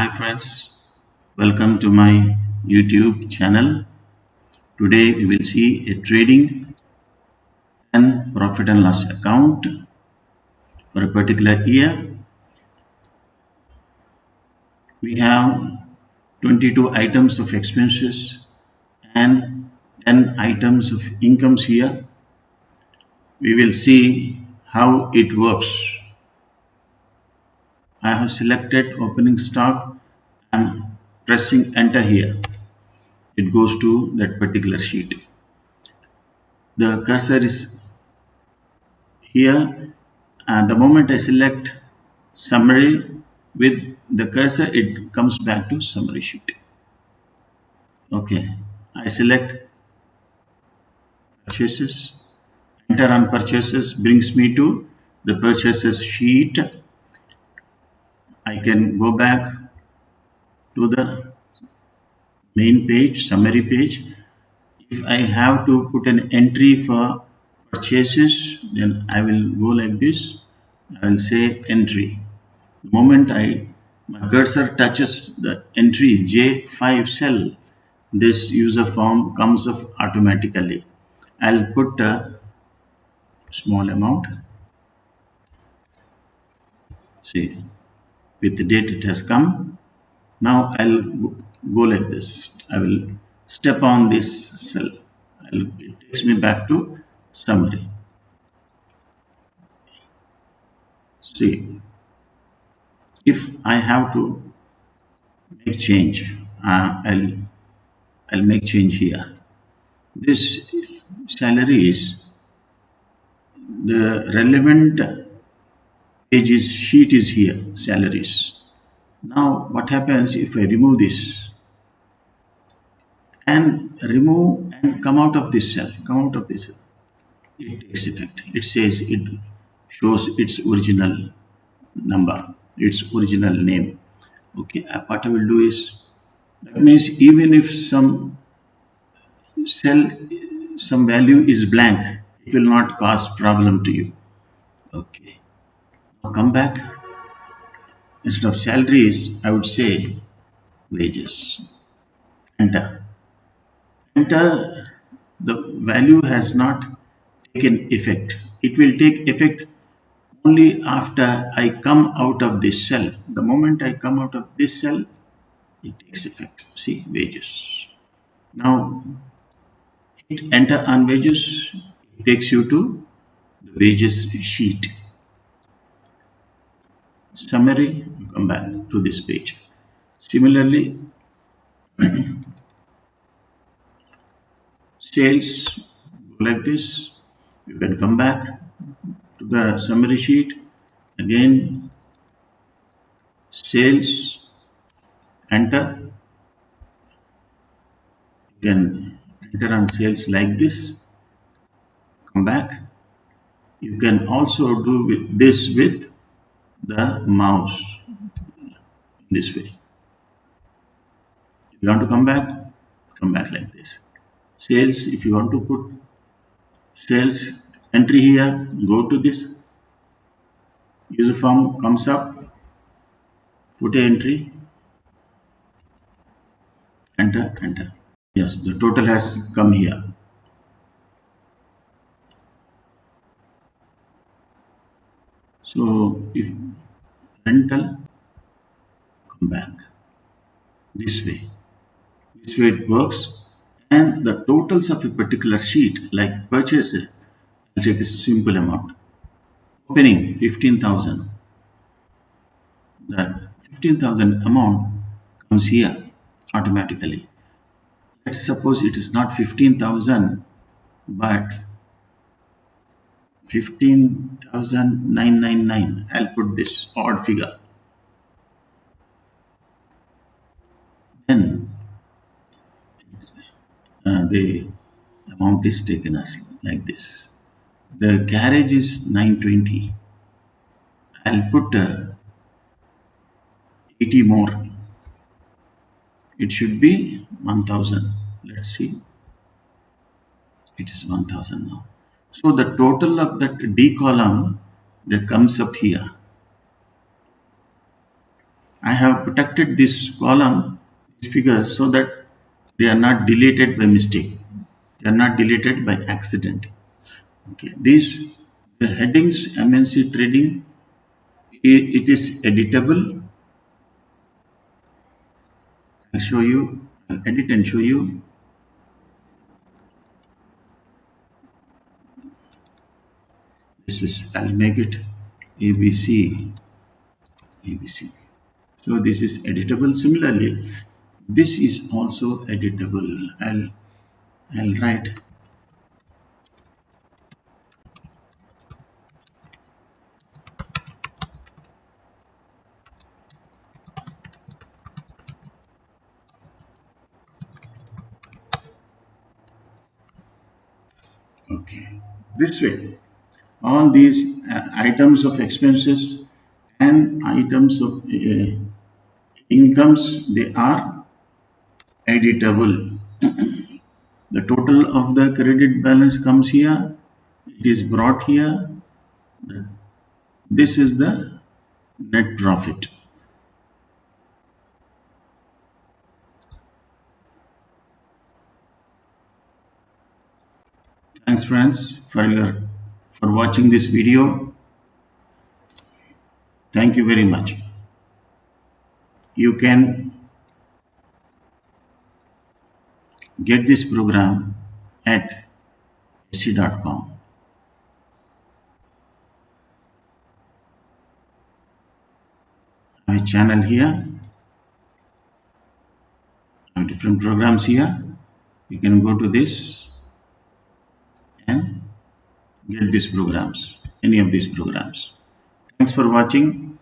Hi friends, welcome to my YouTube channel. Today we will see a trading and profit and loss account for a particular year. We have 22 items of expenses and 10 items of incomes here. We will see how it works. I have selected opening stock. I'm pressing enter here. It goes to that particular sheet. The cursor is here, and the moment I select summary with the cursor, it comes back to summary sheet. Okay, I select purchases, enter on purchases brings me to the purchases sheet. I can go back to the main page, summary page. If I have to put an entry for purchases, then I will go like this. I will say entry. The moment my cursor touches the entry J5 cell, this user form comes up automatically. I'll put a small amount. See, with the date it has come. Now I'll go like this. I will step on this cell. It takes me back to summary. See, if I have to make change, I'll make change here. This salary is the relevant page is sheet is here, salaries. Now what happens if I remove this and remove and come out of this cell, come out of this cell, it takes effect. It says it shows its original number, its original name. Okay, what I will do is that means even if some cell, some value is blank, it will not cause problem to you. Okay, now come back. Instead of salaries, I would say wages. Enter. Enter. The value has not taken effect. It will take effect only after I come out of this cell. The moment I come out of this cell, it takes effect. See, wages. Now, hit enter on wages. It takes you to the wages sheet. Summary, you come back to this page. Similarly, sales, go like this. You can come back to the summary sheet. Again, sales, enter. You can enter on sales like this. Come back. You can also do with this with the mouse this way. If you want to come back like this. Sales, if you want to put sales entry here, go to this. User form comes up, put a entry, enter, enter. Yes, the total has come here. So if rental, come back this way. This way it works. And the totals of a particular sheet, like purchase, I'll take a simple amount. Opening 15,000. That 15,000 amount comes here automatically. Let's suppose it is not 15,000 but 15,999. I'll put this odd figure. Then the amount is taken as like this. The garage is 920. I'll put 80 more. It should be 1000. Let's see. It is 1000 now. So the total of that D column that comes up here. I have protected this column, these figures, so that they are not deleted by mistake. They are not deleted by accident. Okay. These the headings MNC trading, it is editable. I'll show you. I'll edit and show you. This is, I'll make it ABC. ABC. So this is editable. Similarly, this is also editable. I'll write. Okay. This way, all these items of expenses and items of incomes, they are editable. The total of the credit balance comes here. It is brought here. This is the net profit. Thanks friends for watching this video. Thank you very much. You can get this program at sc.com. I have a channel here. I have different programs here. You can go to this and get these programs, any of these programs. Thanks for watching.